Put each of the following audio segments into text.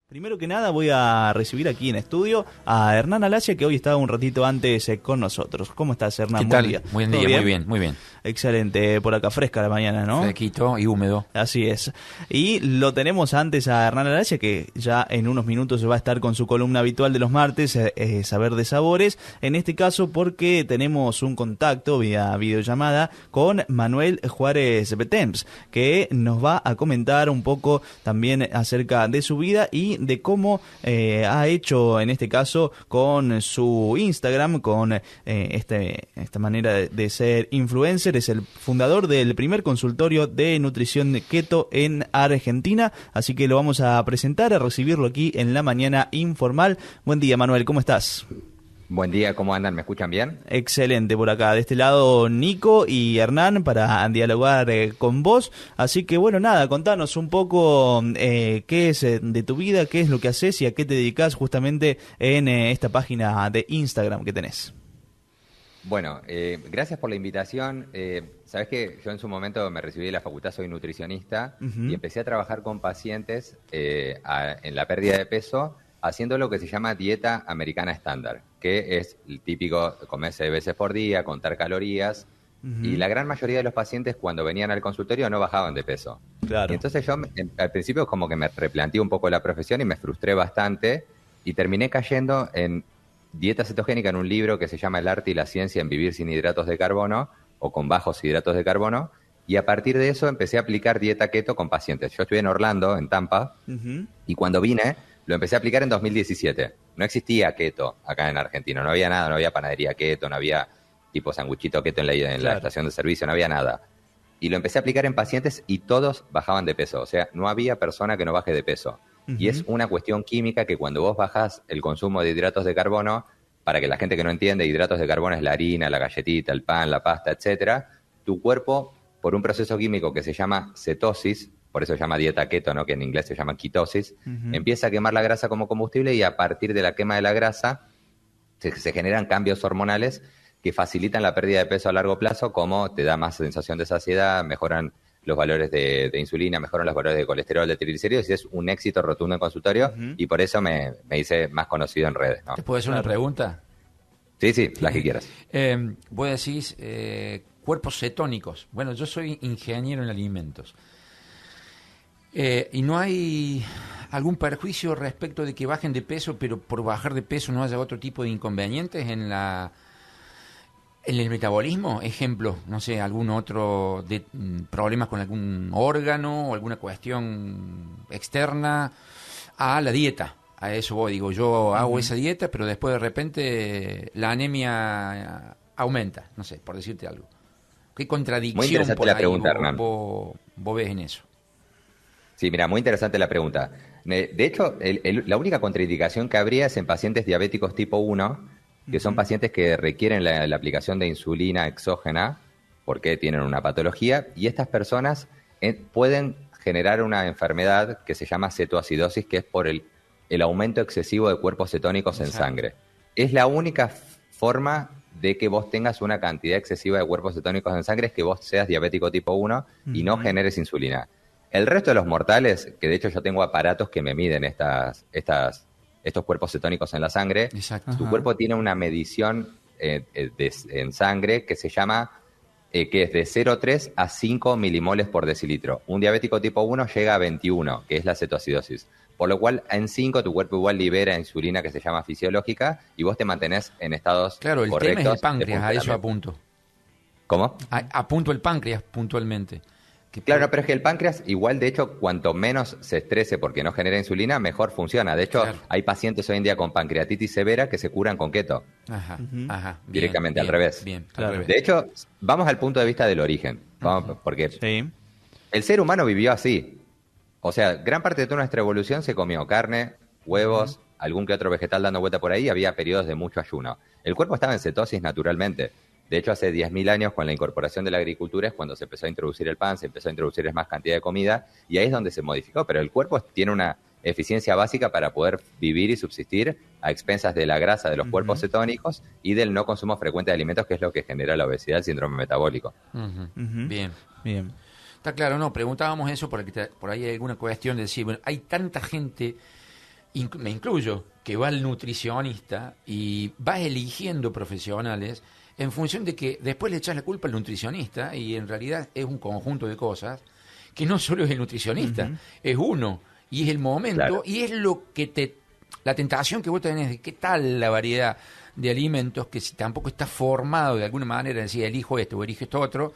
Primero que nada voy a recibir aquí en estudio a Hernán Alasia, que hoy estaba un ratito antes con nosotros. ¿Cómo estás, Hernán? ¿Qué tal? Buen día. Buen día, muy bien, muy bien. Excelente, por acá fresca la mañana, ¿no? Fresquito y húmedo. Así es. Y lo tenemos antes a Hernán Alasia, que ya en unos minutos va a estar con su columna habitual de los martes, Saber de Sabores. En este caso porque tenemos un contacto vía videollamada con Manuel Juárez Betemps, que nos va a comentar un poco también acerca de su vida y de cómo ha hecho en este caso con su Instagram, con esta manera de ser influencer. Es el fundador del primer consultorio de nutrición keto en Argentina, así que lo vamos a presentar, a recibirlo aquí en la mañana informal. Buen día, Manuel, ¿cómo estás? Buen día, ¿cómo andan? ¿Me escuchan bien? Excelente por acá. De este lado, Nico y Hernán para dialogar con vos. Así que, bueno, nada, contanos un poco qué es de tu vida, qué es lo que haces y a qué te dedicas justamente en esta página de Instagram que tenés. Bueno, gracias por la invitación. Sabes que yo en su momento me recibí de la facultad, soy nutricionista y empecé a trabajar con pacientes en la pérdida de peso, haciendo lo que se llama dieta americana estándar, que es el típico comer 6 veces por día, contar calorías, y la gran mayoría de los pacientes cuando venían al consultorio no bajaban de peso. Claro. Y entonces yo al principio como que me replanteé un poco la profesión y me frustré bastante y terminé cayendo en dieta cetogénica en un libro que se llama El arte y la ciencia en vivir sin hidratos de carbono o con bajos hidratos de carbono, y a partir de eso empecé a aplicar dieta keto con pacientes. Yo estuve en Orlando, en Tampa, y cuando vine lo empecé a aplicar en 2017. No existía keto acá en Argentina, no había nada, no había panadería keto, no había tipo sanguchito keto en la estación de servicio, no había nada. Y lo empecé a aplicar en pacientes y todos bajaban de peso, o sea, no había persona que no baje de peso. Y es una cuestión química que cuando vos bajás el consumo de hidratos de carbono, para que la gente que no entiende, hidratos de carbono es la harina, la galletita, el pan, la pasta, etcétera, tu cuerpo, por un proceso químico que se llama cetosis, por eso se llama dieta keto, ¿no? Que en inglés se llama quitosis, empieza a quemar la grasa como combustible y a partir de la quema de la grasa se generan cambios hormonales que facilitan la pérdida de peso a largo plazo, como te da más sensación de saciedad, mejoran los valores de insulina, mejoran los valores de colesterol, de triglicéridos, y es un éxito rotundo en consultorio, y por eso me hice más conocido en redes, ¿no? ¿Te puedo hacer una pregunta? Sí, las que quieras. Vos decís cuerpos cetónicos. Bueno, yo soy ingeniero en alimentos. ¿Y no hay algún perjuicio respecto de que bajen de peso, pero por bajar de peso no haya otro tipo de inconvenientes en el metabolismo? Ejemplo, no sé, algún otro de problemas con algún órgano o alguna cuestión externa a la dieta. A eso voy, digo, yo hago esa dieta, pero después de repente la anemia aumenta, no sé, por decirte algo. ¿Qué contradicción por la ahí pregunta, Hernán. vos ves en eso? Sí, mira, muy interesante la pregunta. De hecho, la única contraindicación que habría es en pacientes diabéticos tipo 1, que son pacientes que requieren la aplicación de insulina exógena porque tienen una patología, y estas personas pueden generar una enfermedad que se llama cetoacidosis, que es por el aumento excesivo de cuerpos cetónicos en sangre. Es la única forma de que vos tengas una cantidad excesiva de cuerpos cetónicos en sangre, es que vos seas diabético tipo 1 y no generes insulina. El resto de los mortales, que de hecho yo tengo aparatos que me miden estos cuerpos cetónicos en la sangre. Exacto. Tu cuerpo tiene una medición en sangre que se llama, que es de 0,3 a 5 milimoles por decilitro. Un diabético tipo 1 llega a 21, que es la cetoacidosis. Por lo cual, en 5 tu cuerpo igual libera insulina que se llama fisiológica y vos te mantenés en estados correctos. Claro, el tema es el páncreas, a eso apunto. ¿Cómo? Apunto el páncreas puntualmente. Claro, pero es que el páncreas, igual, de hecho, cuanto menos se estrese porque no genera insulina, mejor funciona. De hecho, hay pacientes hoy en día con pancreatitis severa que se curan con keto. Directamente, al revés. De hecho, vamos al punto de vista del origen. Porque el ser humano vivió así. O sea, gran parte de toda nuestra evolución se comió carne, huevos, algún que otro vegetal dando vuelta por ahí, había periodos de mucho ayuno. El cuerpo estaba en cetosis naturalmente. De hecho, hace 10.000 años, con la incorporación de la agricultura, es cuando se empezó a introducir el pan, se empezó a introducir más cantidad de comida, y ahí es donde se modificó. Pero el cuerpo tiene una eficiencia básica para poder vivir y subsistir a expensas de la grasa de los cuerpos cetónicos y del no consumo frecuente de alimentos, que es lo que genera la obesidad, el síndrome metabólico. Bien. Está claro, no, preguntábamos eso porque por ahí hay alguna cuestión de decir, bueno, hay tanta gente me incluyo, que va al nutricionista y vas eligiendo profesionales en función de que después le echas la culpa al nutricionista y en realidad es un conjunto de cosas que no solo es el nutricionista, es uno, y es el momento, y es lo que la tentación que vos tenés de qué tal la variedad de alimentos, que si tampoco está formado de alguna manera, decir, elijo esto o elijo esto otro,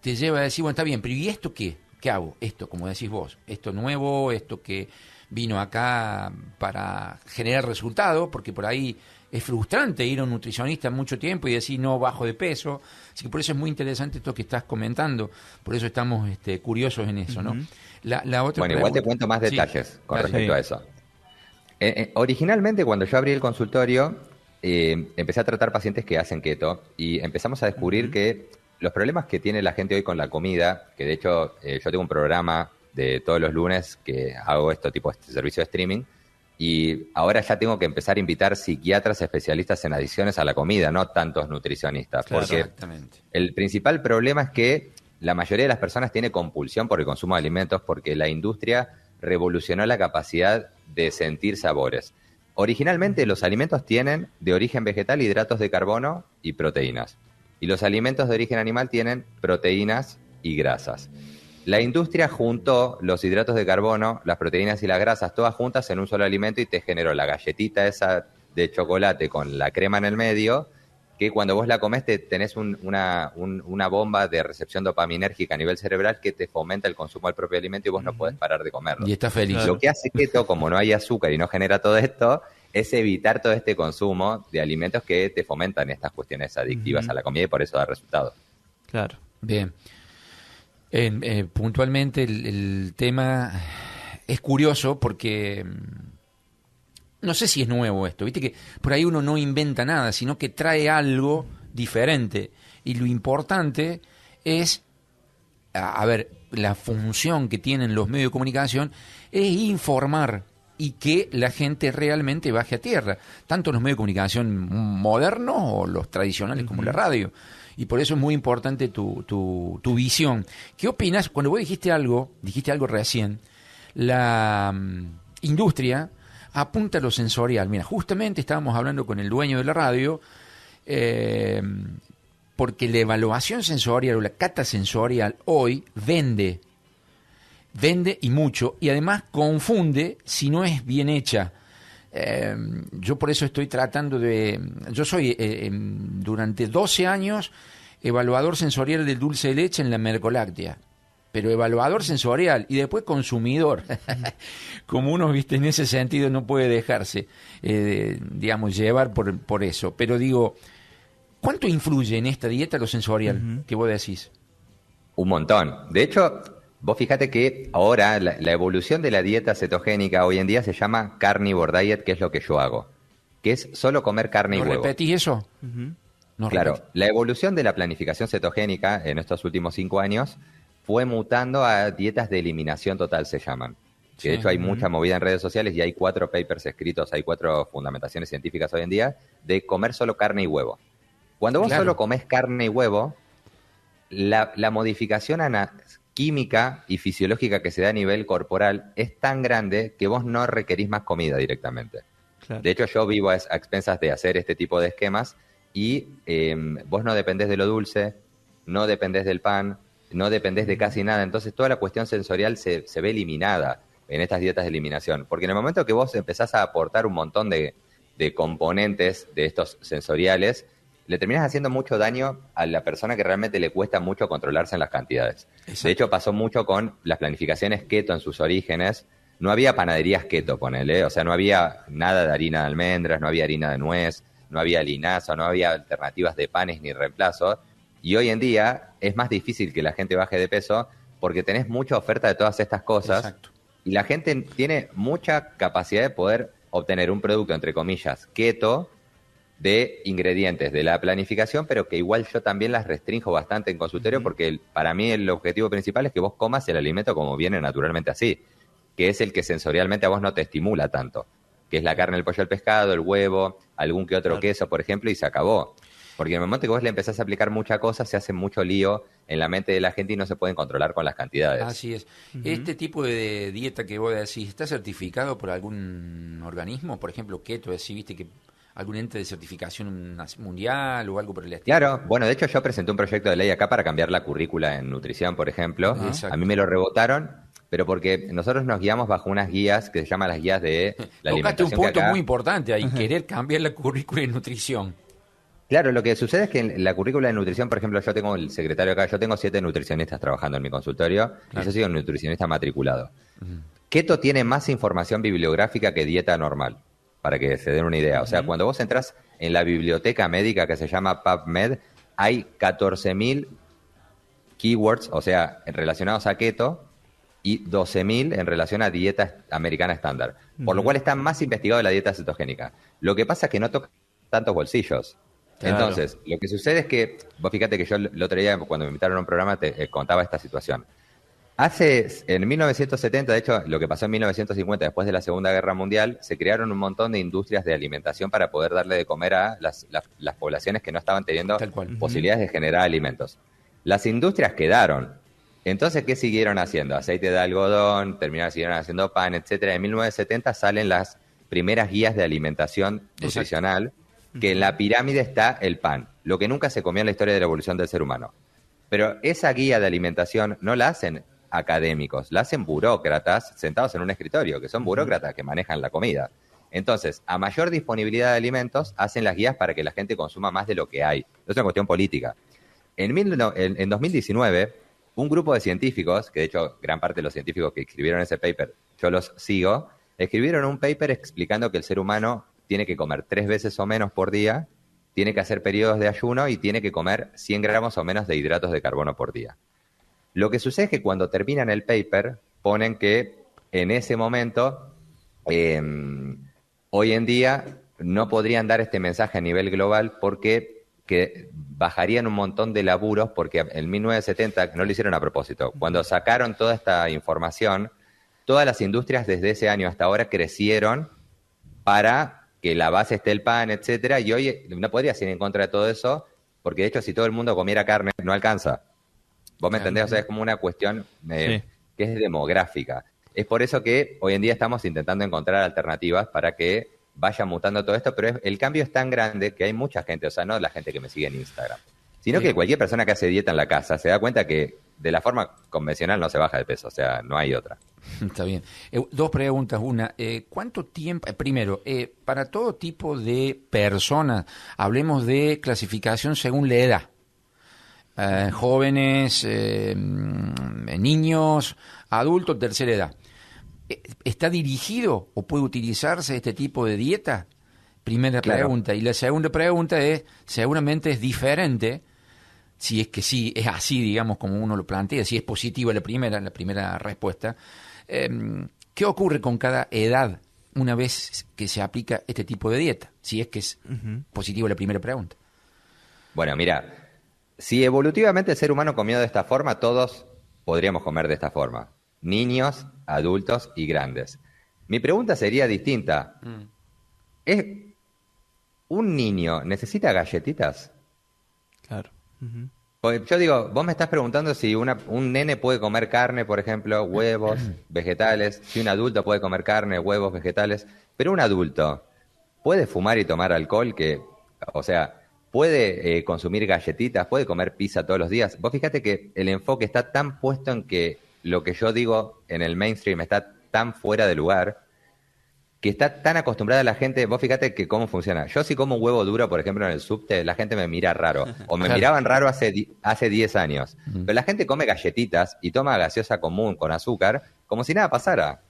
te lleva a decir, bueno, está bien, pero ¿y esto qué? ¿Qué hago? Esto, como decís vos, esto nuevo, esto que vino acá para generar resultados, porque por ahí es frustrante ir a un nutricionista mucho tiempo y decir no bajo de peso, así que por eso es muy interesante esto que estás comentando, por eso estamos curiosos en eso, ¿no? La otra bueno, igual te cuento más detalles con respecto a eso. Originalmente cuando yo abrí el consultorio, empecé a tratar pacientes que hacen keto y empezamos a descubrir que los problemas que tiene la gente hoy con la comida, que de hecho yo tengo un programa de todos los lunes que hago tipo este servicio de streaming, y ahora ya tengo que empezar a invitar psiquiatras especialistas en adicciones a la comida, no tantos nutricionistas, porque el principal problema es que la mayoría de las personas tiene compulsión por el consumo de alimentos porque la industria revolucionó la capacidad de sentir sabores. Originalmente los alimentos tienen de origen vegetal hidratos de carbono y proteínas, y los alimentos de origen animal tienen proteínas y grasas. La industria juntó los hidratos de carbono, las proteínas y las grasas todas juntas en un solo alimento y te generó la galletita esa de chocolate con la crema en el medio, que cuando vos la comés tenés una bomba de recepción dopaminérgica a nivel cerebral que te fomenta el consumo del propio alimento y vos no podés parar de comerlo. Y estás feliz. Lo que hace keto, como no hay azúcar y no genera todo esto, es evitar todo este consumo de alimentos que te fomentan estas cuestiones adictivas a la comida y por eso da resultados. Claro. Bien. Puntualmente el tema es curioso porque no sé si es nuevo esto, viste que por ahí uno no inventa nada, sino que trae algo diferente y lo importante es, a ver, la función que tienen los medios de comunicación es informar y que la gente realmente baje a tierra, tanto los medios de comunicación modernos o los tradicionales como la radio. Y por eso es muy importante tu visión. ¿Qué opinas? Cuando vos dijiste algo recién, la industria apunta a lo sensorial. Mira, justamente estábamos hablando con el dueño de la radio, porque la evaluación sensorial o la cata sensorial hoy vende y mucho, y además confunde si no es bien hecha. Yo por eso estoy tratando yo soy durante 12 años evaluador sensorial del dulce de leche en la Mercoláctea, pero evaluador sensorial y después consumidor. Como uno, viste, en ese sentido no puede dejarse digamos, llevar por eso, pero digo, ¿cuánto influye en esta dieta lo sensorial que vos decís? Un montón. De hecho, vos fíjate que ahora la evolución de la dieta cetogénica hoy en día se llama carnivore diet, que es lo que yo hago, que es solo comer carne y huevo. ¿Repetís eso? No, claro, la evolución de la planificación cetogénica en estos últimos 5 años fue mutando a dietas de eliminación total, se llaman. Que de hecho hay mucha movida en redes sociales y hay 4 papers escritos, hay 4 fundamentaciones científicas hoy en día de comer solo carne y huevo. Cuando vos solo comés carne y huevo, la modificación química y fisiológica que se da a nivel corporal es tan grande que vos no requerís más comida directamente. Claro. De hecho, yo vivo a expensas de hacer este tipo de esquemas y vos no dependés de lo dulce, no dependés del pan, no dependés de casi nada. Entonces toda la cuestión sensorial se ve eliminada en estas dietas de eliminación. Porque en el momento que vos empezás a aportar un montón de componentes de estos sensoriales, le terminás haciendo mucho daño a la persona que realmente le cuesta mucho controlarse en las cantidades. Exacto. De hecho, pasó mucho con las planificaciones keto en sus orígenes. No había panaderías keto, ponele, o sea, no había nada de harina de almendras, no había harina de nuez, no había linaza, no había alternativas de panes ni reemplazos. Y hoy en día es más difícil que la gente baje de peso porque tenés mucha oferta de todas estas cosas. Exacto. Y la gente tiene mucha capacidad de poder obtener un producto, entre comillas, keto, de ingredientes de la planificación, pero que igual yo también las restringo bastante en consultorio porque para mí el objetivo principal es que vos comas el alimento como viene naturalmente así, que es el que sensorialmente a vos no te estimula tanto, que es la carne, el pollo, el pescado, el huevo, algún que otro queso, por ejemplo, y se acabó. Porque en el momento que vos le empezás a aplicar mucha cosa, se hace mucho lío en la mente de la gente y no se pueden controlar con las cantidades. Así es. Este tipo de dieta que vos decís, ¿está certificado por algún organismo? Por ejemplo, keto, así, viste que algún ente de certificación mundial o algo por el estilo. Claro, bueno, de hecho yo presenté un proyecto de ley acá para cambiar la currícula en nutrición, por ejemplo. Exacto. A mí me lo rebotaron, pero porque nosotros nos guiamos bajo unas guías que se llaman las guías de la Tocaste un alimentación. punto que acá, muy importante ahí, querer cambiar la currícula en nutrición. Claro, lo que sucede es que en la currícula de nutrición, por ejemplo, yo tengo el secretario acá, yo tengo 7 nutricionistas trabajando en mi consultorio y yo soy un nutricionista matriculado. Keto tiene más información bibliográfica que dieta normal, para que se den una idea. O sea, cuando vos entras en la biblioteca médica que se llama PubMed, hay 14.000 keywords, o sea, relacionados a keto, y 12.000 en relación a dieta americana estándar. Por lo cual está más investigado la dieta cetogénica. Lo que pasa es que no toca tantos bolsillos. Claro. Entonces, lo que sucede es que, vos fíjate que yo el otro día, cuando me invitaron a un programa, te contaba esta situación. En 1970, de hecho, lo que pasó en 1950, después de la Segunda Guerra Mundial, se crearon un montón de industrias de alimentación para poder darle de comer a las poblaciones que no estaban teniendo Tal cual. posibilidades de generar alimentos. Las industrias quedaron. Entonces, ¿qué siguieron haciendo? Aceite de algodón, siguieron haciendo pan, etcétera. En 1970 salen las primeras guías de alimentación nutricional, que en la pirámide está el pan, lo que nunca se comió en la historia de la evolución del ser humano. Pero esa guía de alimentación no la hacen académicos, la hacen burócratas sentados en un escritorio, que son burócratas que manejan la comida. Entonces, a mayor disponibilidad de alimentos, hacen las guías para que la gente consuma más de lo que hay. Es una cuestión política. En 2019, un grupo de científicos, que de hecho gran parte de los científicos que escribieron ese paper, yo los sigo, escribieron un paper explicando que el ser humano tiene que comer 3 veces o menos por día, tiene que hacer periodos de ayuno y tiene que comer 100 gramos o menos de hidratos de carbono por día. Lo que sucede es que cuando terminan el paper, ponen que en ese momento, hoy en día, no podrían dar este mensaje a nivel global porque que bajarían un montón de laburos, porque en 1970, no lo hicieron a propósito, cuando sacaron toda esta información, todas las industrias desde ese año hasta ahora crecieron para que la base esté el pan, etcétera, y hoy no podrías ir en contra de todo eso, porque de hecho si todo el mundo comiera carne, no alcanza. ¿Vos me entendés? O sea, es como una cuestión que es demográfica. Es por eso que hoy en día estamos intentando encontrar alternativas para que vaya mutando todo esto, pero el cambio es tan grande que hay mucha gente, o sea, no la gente que me sigue en Instagram, sino que cualquier persona que hace dieta en la casa se da cuenta que de la forma convencional no se baja de peso, o sea, no hay otra. Está bien. 2 preguntas. Una, ¿cuánto tiempo? Primero, para todo tipo de personas, hablemos de clasificación según la edad. Jóvenes, niños, adultos, tercera edad. ¿Está dirigido o puede utilizarse este tipo de dieta? Primera pregunta. Y la segunda pregunta es, seguramente es diferente, si es que sí, es así, digamos, como uno lo plantea, si es positiva la primera respuesta. ¿Qué ocurre con cada edad una vez que se aplica este tipo de dieta? Si es que es positiva la primera pregunta. Bueno, mira, si evolutivamente el ser humano comió de esta forma, todos podríamos comer de esta forma. Niños, adultos y grandes. Mi pregunta sería distinta. ¿Es un niño necesita galletitas? Claro. Porque yo digo, vos me estás preguntando si un nene puede comer carne, por ejemplo, huevos, vegetales, si un adulto puede comer carne, huevos, vegetales, pero un adulto puede fumar y tomar alcohol, o sea, puede consumir galletitas, puede comer pizza todos los días. Vos fíjate que el enfoque está tan puesto en que lo que yo digo en el mainstream está tan fuera de lugar, que está tan acostumbrada la gente. Vos fíjate que cómo funciona. Yo si como un huevo duro, por ejemplo, en el subte, la gente me mira raro. O me miraban raro hace 10 años. Pero la gente come galletitas y toma gaseosa común con azúcar como si nada pasara.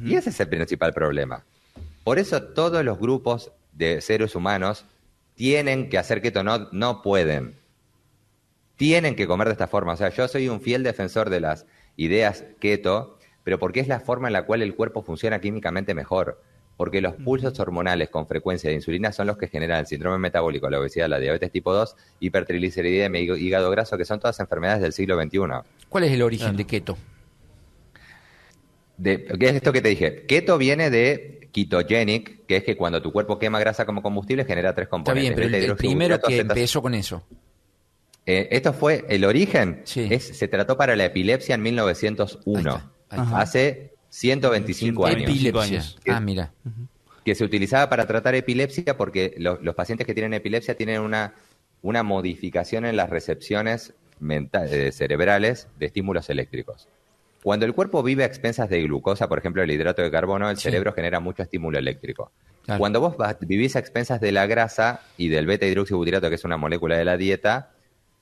Y ese es el principal problema. Por eso todos los grupos de seres humanos tienen que hacer keto, no pueden. Tienen que comer de esta forma. O sea, yo soy un fiel defensor de las ideas keto, pero porque es la forma en la cual el cuerpo funciona químicamente mejor. Porque los pulsos hormonales con frecuencia de insulina son los que generan el síndrome metabólico, la obesidad, la diabetes tipo 2, hipertrigliceridemia, hígado graso, que son todas enfermedades del siglo XXI. ¿Cuál es el origen de keto? ¿Qué es esto que te dije? Keto viene de ketogenic, que es que cuando tu cuerpo quema grasa como combustible genera 3 Está componentes. bien, pero el primero que empezó con eso. Esto fue el origen. Sí. Se trató para la epilepsia en 1901. Ahí está. Hace 125 años. Epilepsia. Que- Mira. Que se utilizaba para tratar epilepsia porque los pacientes que tienen epilepsia tienen una modificación en las recepciones cerebrales de estímulos eléctricos. Cuando el cuerpo vive a expensas de glucosa, por ejemplo el hidrato de carbono, el cerebro genera mucho estímulo eléctrico. Claro. Cuando vos vivís a expensas de la grasa y del beta-hidroxibutyrato, que es una molécula de la dieta,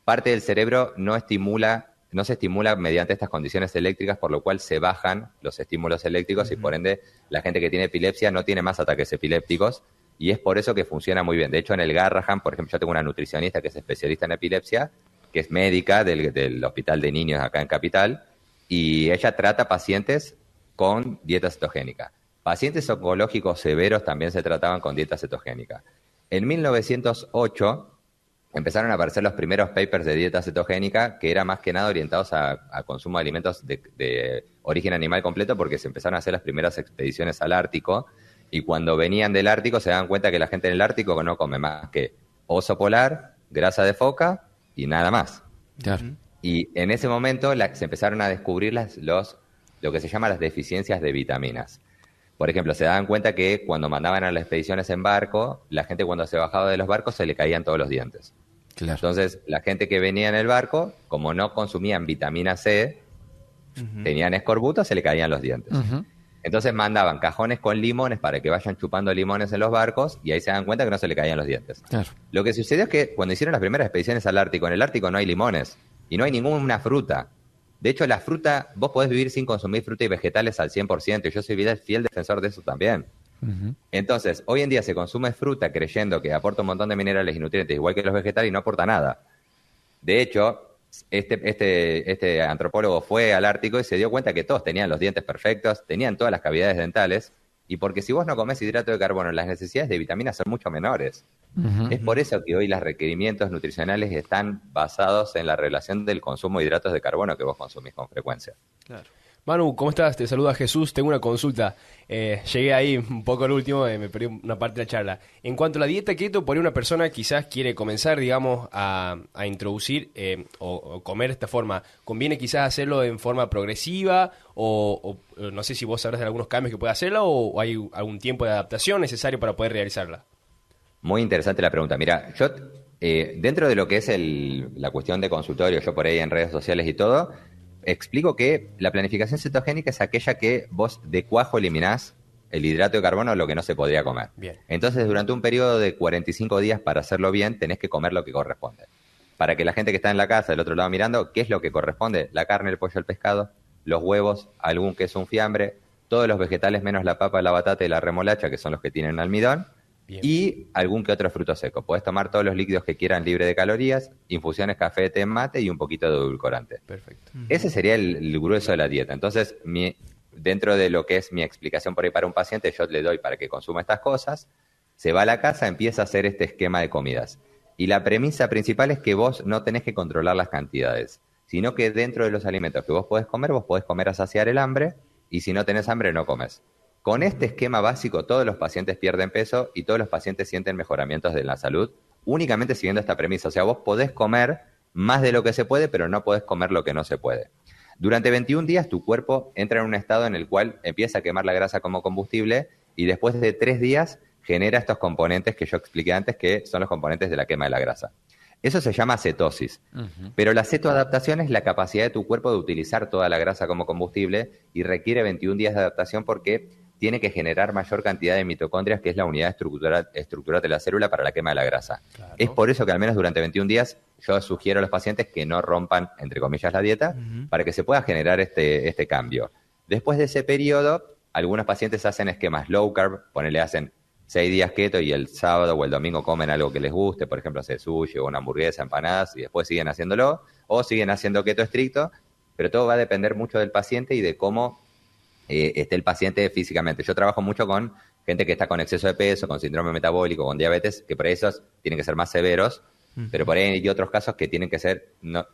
parte del cerebro no se estimula mediante estas condiciones eléctricas, por lo cual se bajan los estímulos eléctricos y por ende la gente que tiene epilepsia no tiene más ataques epilépticos y es por eso que funciona muy bien. De hecho, en el Garrahan, por ejemplo, yo tengo una nutricionista que es especialista en epilepsia, que es médica del Hospital de Niños acá en Capital, y ella trata pacientes con dieta cetogénica. Pacientes oncológicos severos también se trataban con dieta cetogénica. En 1908 empezaron a aparecer los primeros papers de dieta cetogénica que eran más que nada orientados a consumo de alimentos de origen animal completo porque se empezaron a hacer las primeras expediciones al Ártico y cuando venían del Ártico se dan cuenta que la gente en el Ártico no come más que oso polar, grasa de foca y nada más. Claro. Y en ese momento se empezaron a descubrir lo que se llama las deficiencias de vitaminas. Por ejemplo, se daban cuenta que cuando mandaban a las expediciones en barco, la gente cuando se bajaba de los barcos se le caían todos los dientes. Claro. Entonces, la gente que venía en el barco, como no consumían vitamina C, tenían escorbuto, se le caían los dientes. Entonces mandaban cajones con limones para que vayan chupando limones en los barcos y ahí se dan cuenta que no se le caían los dientes. Claro. Lo que sucedió es que cuando hicieron las primeras expediciones al Ártico, en el Ártico no hay limones y no hay ninguna fruta. De hecho, la fruta, vos podés vivir sin consumir fruta y vegetales al 100%. Yo soy fiel defensor de eso también. Entonces, hoy en día se consume fruta creyendo que aporta un montón de minerales y nutrientes, igual que los vegetales, y no aporta nada. De hecho, este antropólogo fue al Ártico y se dio cuenta que todos tenían los dientes perfectos, tenían todas las cavidades dentales, y porque si vos no comés hidrato de carbono, las necesidades de vitaminas son mucho menores. Es por eso que hoy los requerimientos nutricionales están basados en la relación del consumo de hidratos de carbono que vos consumís con frecuencia. Claro. Manu, ¿cómo estás? Te saluda Jesús. Tengo una consulta. Llegué ahí un poco al último, me perdí una parte de la charla. En cuanto a la dieta keto, por ahí una persona quizás quiere comenzar, digamos, a introducir o comer de esta forma. ¿Conviene quizás hacerlo en forma progresiva? O no sé si vos sabrás de algunos cambios que puede hacerlo o hay algún tiempo de adaptación necesario para poder realizarla. Muy interesante la pregunta. Mira, yo dentro de lo que es la cuestión de consultorio, yo por ahí en redes sociales y todo, explico que la planificación cetogénica es aquella que vos de cuajo eliminás el hidrato de carbono, lo que no se podría comer. Bien. Entonces, durante un periodo de 45 días, para hacerlo bien, tenés que comer lo que corresponde. Para que la gente que está en la casa, del otro lado mirando, ¿qué es lo que corresponde? La carne, el pollo, el pescado, los huevos, algún queso, un fiambre, todos los vegetales menos la papa, la batata y la remolacha, que son los que tienen almidón, Bien. y algún que otro fruto seco. Podés tomar todos los líquidos que quieran libre de calorías, infusiones, café, té, mate y un poquito de edulcorante. Perfecto. Ese sería el grueso de la dieta. Entonces, dentro de lo que es mi explicación por ahí para un paciente, yo le doy para que consuma estas cosas, se va a la casa, empieza a hacer este esquema de comidas. Y la premisa principal es que vos no tenés que controlar las cantidades, sino que dentro de los alimentos que vos podés comer a saciar el hambre, y si no tenés hambre, no comes. Con este esquema básico, todos los pacientes pierden peso y todos los pacientes sienten mejoramientos de la salud, únicamente siguiendo esta premisa. O sea, vos podés comer más de lo que se puede, pero no podés comer lo que no se puede. Durante 21 días tu cuerpo entra en un estado en el cual empieza a quemar la grasa como combustible y después de 3 días genera estos componentes que yo expliqué antes, que son los componentes de la quema de la grasa. Eso se llama cetosis. Pero la cetoadaptación es la capacidad de tu cuerpo de utilizar toda la grasa como combustible y requiere 21 días de adaptación porque tiene que generar mayor cantidad de mitocondrias, que es la unidad estructural de la célula para la quema de la grasa. Claro. Es por eso que al menos durante 21 días yo sugiero a los pacientes que no rompan, entre comillas, la dieta, para que se pueda generar este cambio. Después de ese periodo, algunos pacientes hacen esquemas low carb, hacen 6 días keto y el sábado o el domingo comen algo que les guste, por ejemplo, hacer sushi o una hamburguesa, empanadas, y después siguen haciéndolo, o siguen haciendo keto estricto, pero todo va a depender mucho del paciente y de cómo esté el paciente físicamente. Yo trabajo mucho con gente que está con exceso de peso, con síndrome metabólico, con diabetes, que por esos tienen que ser más severos, pero por ahí hay otros casos que tienen que ser,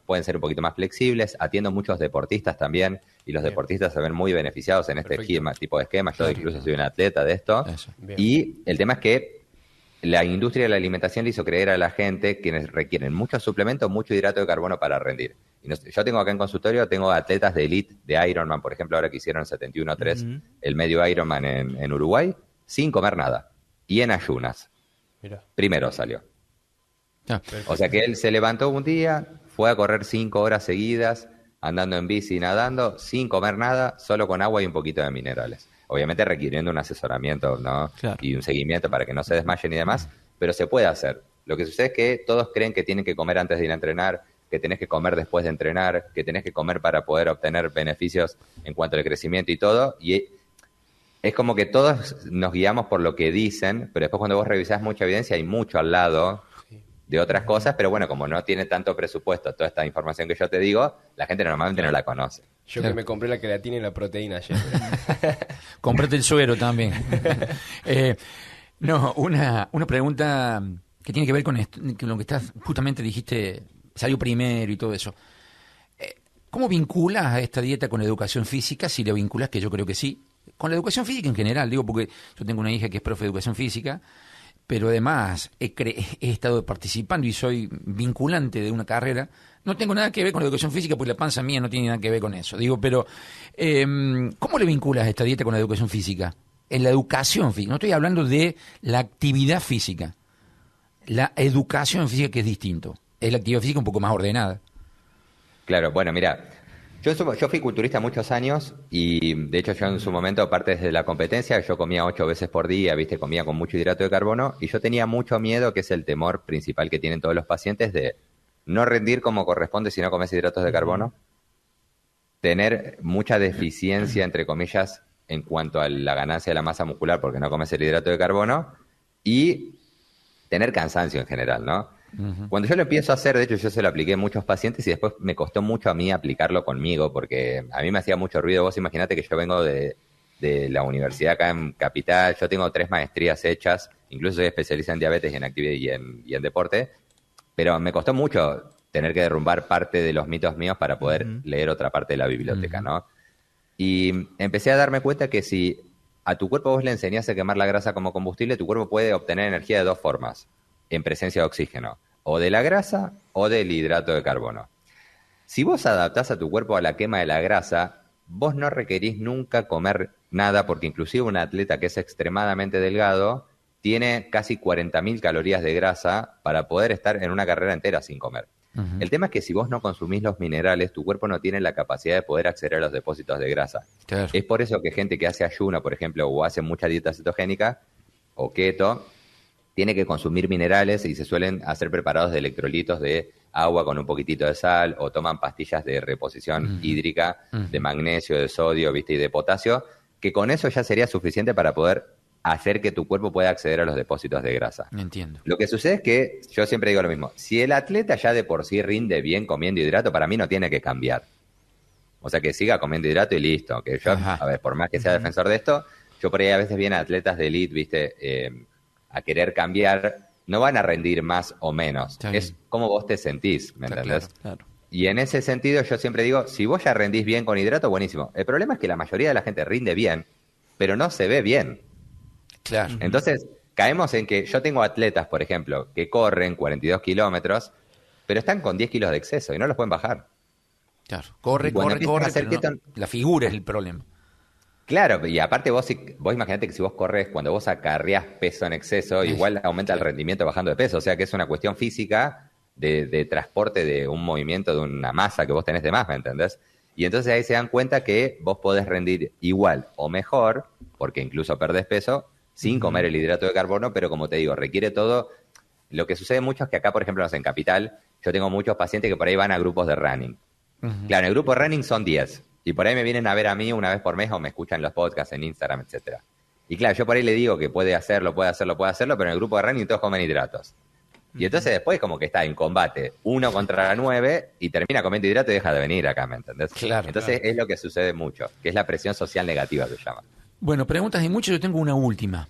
pueden ser un poquito más flexibles. Atiendo muchos deportistas también, y los deportistas se ven muy beneficiados en este tipo de esquema. Yo incluso soy un atleta de esto. Y el tema es que la industria de la alimentación le hizo creer a la gente que requieren mucho suplemento, mucho hidrato de carbono para rendir. Yo tengo acá en consultorio, tengo atletas de elite de Ironman, por ejemplo, ahora que hicieron el 71.3, el medio Ironman en Uruguay, sin comer nada y en ayunas. Mirá. Primero salió. Ah, O sea que él se levantó un día, fue a correr 5 horas seguidas, andando en bici y nadando, sin comer nada, solo con agua y un poquito de minerales. Obviamente requiriendo un asesoramiento, ¿no? Claro. Y un seguimiento para que no se desmayen y demás, pero se puede hacer. Lo que sucede es que todos creen que tienen que comer antes de ir a entrenar, que tenés que comer después de entrenar, que tenés que comer para poder obtener beneficios en cuanto al crecimiento y todo, y es como que todos nos guiamos por lo que dicen, pero después cuando vos revisás mucha evidencia hay mucho al lado de otras cosas, pero bueno, como no tiene tanto presupuesto toda esta información que yo te digo, la gente normalmente no la conoce. Yo que me compré la creatina y la proteína ayer. Comprate el suero también. No, una pregunta que tiene que ver con lo que estás, justamente dijiste, salió primero y todo eso. ¿Cómo vinculas a esta dieta con la educación física? Si la vinculas, que yo creo que sí. Con la educación física en general, digo, porque yo tengo una hija que es profe de educación física, pero además he estado participando y soy vinculante de una carrera. No tengo nada que ver con la educación física porque la panza mía no tiene nada que ver con eso. Digo, pero ¿cómo le vinculas esta dieta con la educación física? En la educación física, no estoy hablando de la actividad física. La educación física, que es distinto. Es la actividad física un poco más ordenada. Claro, bueno, mira, yo fui culturista muchos años y de hecho yo en su momento, aparte desde la competencia, yo comía 8 veces por día, ¿viste? Comía con mucho hidrato de carbono y yo tenía mucho miedo, que es el temor principal que tienen todos los pacientes, de no rendir como corresponde si no comes hidratos de carbono, tener mucha deficiencia, entre comillas, en cuanto a la ganancia de la masa muscular porque no comes el hidrato de carbono y tener cansancio en general, ¿no? Cuando yo lo empiezo a hacer, de hecho yo se lo apliqué a muchos pacientes y después me costó mucho a mí aplicarlo conmigo porque a mí me hacía mucho ruido. Vos imaginate que yo vengo de la universidad acá en Capital, yo tengo 3 maestrías hechas, incluso soy especialista en diabetes y en actividad y en deporte, pero me costó mucho tener que derrumbar parte de los mitos míos para poder leer otra parte de la biblioteca, ¿no? Y empecé a darme cuenta que si a tu cuerpo vos le enseñás a quemar la grasa como combustible, tu cuerpo puede obtener energía de 2 formas, en presencia de oxígeno, o de la grasa o del hidrato de carbono. Si vos adaptás a tu cuerpo a la quema de la grasa, vos no requerís nunca comer nada, porque inclusive un atleta que es extremadamente delgado tiene casi 40.000 calorías de grasa para poder estar en una carrera entera sin comer. El tema es que si vos no consumís los minerales, tu cuerpo no tiene la capacidad de poder acceder a los depósitos de grasa. Claro. Es por eso que gente que hace ayuno, por ejemplo, o hace mucha dieta cetogénica o keto, tiene que consumir minerales y se suelen hacer preparados de electrolitos de agua con un poquitito de sal o toman pastillas de reposición hídrica de magnesio, de sodio, ¿viste? Y de potasio, que con eso ya sería suficiente para poder hacer que tu cuerpo pueda acceder a los depósitos de grasa. Entiendo. Lo que sucede es que, yo siempre digo lo mismo, si el atleta ya de por sí rinde bien comiendo hidrato, para mí no tiene que cambiar. O sea, que siga comiendo hidrato y listo. Que yo, a ver, por más que sea defensor de esto, yo por ahí a veces vienen atletas de elite, ¿viste? A querer cambiar, no van a rendir más o menos. Es como vos te sentís, ¿me entendés? Claro. Y en ese sentido yo siempre digo, si vos ya rendís bien con hidrato, buenísimo. El problema es que la mayoría de la gente rinde bien, pero no se ve bien. Claro. Entonces, caemos en que yo tengo atletas, por ejemplo, que corren 42 kilómetros, pero están con 10 kilos de exceso y no los pueden bajar. Claro. Corre, pero la figura es el problema. Claro, y aparte vos imaginate que si vos corres, cuando vos acarreás peso en exceso, igual aumenta el rendimiento bajando de peso. O sea que es una cuestión física de transporte de un movimiento, de una masa que vos tenés de más, ¿me entendés? Y entonces ahí se dan cuenta que vos podés rendir igual o mejor, porque incluso perdés peso, sin comer el hidrato de carbono, pero como te digo, requiere todo. Lo que sucede mucho es que acá, por ejemplo, en Capital, yo tengo muchos pacientes que por ahí van a grupos de running. Claro, en el grupo de running son 10. Y por ahí me vienen a ver a mí una vez por mes o me escuchan los podcasts en Instagram, etcétera. Y claro, yo por ahí le digo que puede hacerlo, pero en el grupo de running todos comen hidratos. Y entonces después como que está en combate 1 contra 9 y termina comiendo hidrato y deja de venir acá, ¿me entendés? Claro. Entonces es lo que sucede mucho, que es la presión social negativa que se llama. Bueno, preguntas hay mucho, yo tengo una última.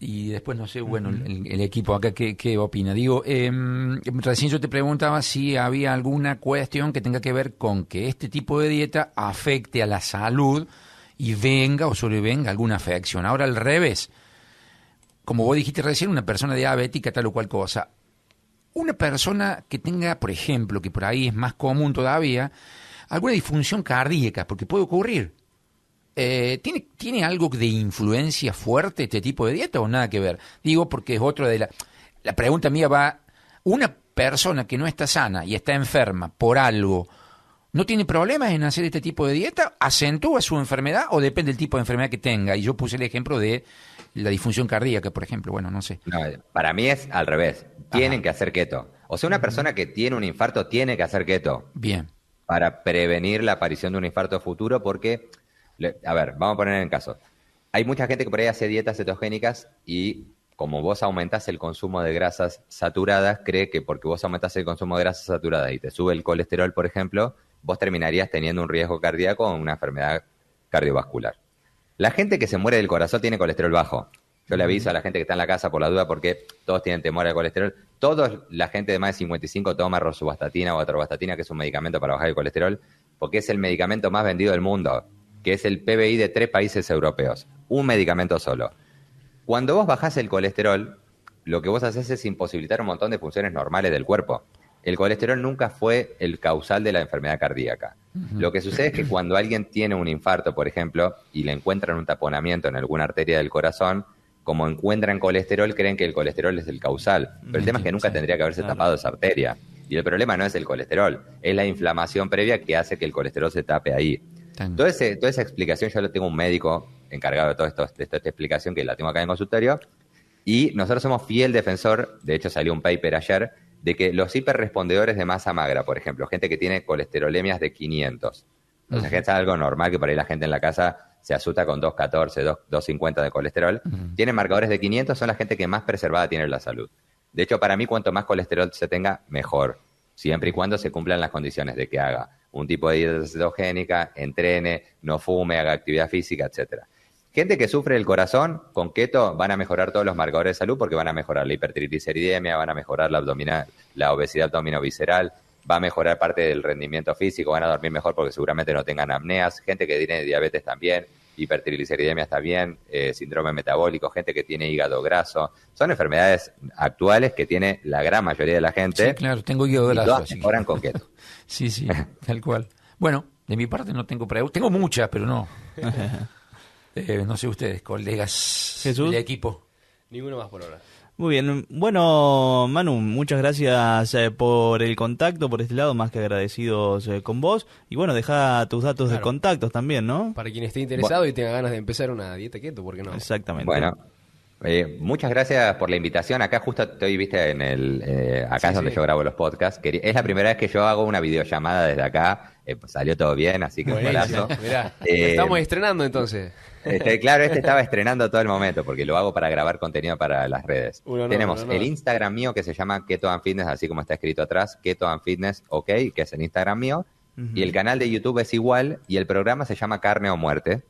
Y después no sé, bueno, el equipo acá, ¿qué opina? Digo, recién yo te preguntaba si había alguna cuestión que tenga que ver con que este tipo de dieta afecte a la salud y venga o sobrevenga alguna afección. Ahora al revés, como vos dijiste recién, una persona diabética, tal o cual cosa. Una persona que tenga, por ejemplo, que por ahí es más común todavía, alguna disfunción cardíaca, porque puede ocurrir. ¿Tiene algo de influencia fuerte este tipo de dieta o nada que ver? Digo, porque es otro de la pregunta mía va, una persona que no está sana y está enferma por algo, ¿no tiene problemas en hacer este tipo de dieta? ¿Acentúa su enfermedad o depende del tipo de enfermedad que tenga? Y yo puse el ejemplo de la disfunción cardíaca, por ejemplo. Bueno, no sé. No, para mí es al revés. Tienen que hacer keto. O sea, una persona que tiene un infarto tiene que hacer keto. Bien. Para prevenir la aparición de un infarto futuro porque, a ver, vamos a poner en caso. Hay mucha gente que por ahí hace dietas cetogénicas y como vos aumentás el consumo de grasas saturadas, cree que porque vos aumentás el consumo de grasas saturadas y te sube el colesterol, por ejemplo, vos terminarías teniendo un riesgo cardíaco o una enfermedad cardiovascular. La gente que se muere del corazón tiene colesterol bajo. Yo le aviso a la gente que está en la casa por la duda porque todos tienen temor al colesterol. La gente de más de 55 toma rosuvastatina o atorvastatina, que es un medicamento para bajar el colesterol, porque es el medicamento más vendido del mundo, que es el PBI de 3 países europeos. Un medicamento solo. Cuando vos bajás el colesterol, lo que vos haces es imposibilitar un montón de funciones normales del cuerpo. El colesterol nunca fue el causal de la enfermedad cardíaca. Lo que sucede es que cuando alguien tiene un infarto, por ejemplo, y le encuentran un taponamiento en alguna arteria del corazón, como encuentran colesterol, creen que el colesterol es el causal. Pero el tema es que nunca tendría que haberse tapado esa arteria. Y el problema no es el colesterol, es la inflamación previa que hace que el colesterol se tape ahí. Toda esa explicación, yo lo tengo un médico encargado de toda esta explicación que la tengo acá en el consultorio, y nosotros somos fiel defensor, de hecho salió un paper ayer, de que los hiperrespondedores de masa magra, por ejemplo, gente que tiene colesterolemias de 500, o sea, que es algo normal que por ahí la gente en la casa se asusta con 214, 250 de colesterol, tienen marcadores de 500, son la gente que más preservada tiene la salud. De hecho, para mí, cuanto más colesterol se tenga, mejor, siempre y cuando se cumplan las condiciones de que haga un tipo de dieta cetogénica, entrene, no fume, haga actividad física, etcétera. Gente que sufre del corazón, con keto van a mejorar todos los marcadores de salud porque van a mejorar la hipertrigliceridemia, van a mejorar la obesidad abdominovisceral, va a mejorar parte del rendimiento físico, van a dormir mejor porque seguramente no tengan apneas, gente que tiene diabetes también, hipertrigliceridemia también, síndrome metabólico, gente que tiene hígado graso. Son enfermedades actuales que tiene la gran mayoría de la gente. Sí, claro, tengo hígado graso. Todas mejoran con keto. Sí, tal cual. Bueno, de mi parte no tengo preguntas. Tengo muchas, pero no. No sé ustedes, colegas Jesús. del equipo. Ninguno más por ahora. Muy bien. Bueno, Manu, muchas gracias por el contacto por este lado, más que agradecidos con vos. Y bueno, deja tus datos de contactos también, ¿no? Para quien esté interesado y tenga ganas de empezar una dieta keto, ¿por qué no? Exactamente. Bueno, muchas gracias por la invitación. Acá justo estoy, viste, acá es donde yo grabo los podcasts. Es la primera vez que yo hago una videollamada desde acá. Salió todo bien, así que un golazo. Mirá, estamos estrenando entonces. Claro, estaba estrenando todo el momento porque lo hago para grabar contenido para las redes. Tenemos el Instagram mío que se llama Keto and Fitness, así como está escrito atrás, Keto and Fitness, OK, que es el Instagram mío. Y el canal de YouTube es igual y el programa se llama Carne o Muerte,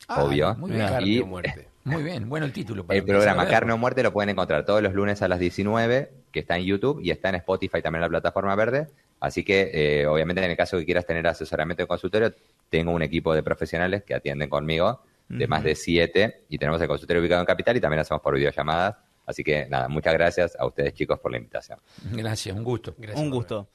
obvio. Muy bien. Carne o muerte. Muy bien, bueno el título. El programa Carne o Muerte lo pueden encontrar todos los lunes a las 19, que está en YouTube y está en Spotify también en la plataforma verde. Así que, obviamente, en el caso que quieras tener asesoramiento de consultorio, tengo un equipo de profesionales que atienden conmigo, de más de 7, y tenemos el consultorio ubicado en Capital y también hacemos por videollamadas. Así que, nada, muchas gracias a ustedes, chicos, por la invitación. Gracias, un gusto. Un gusto.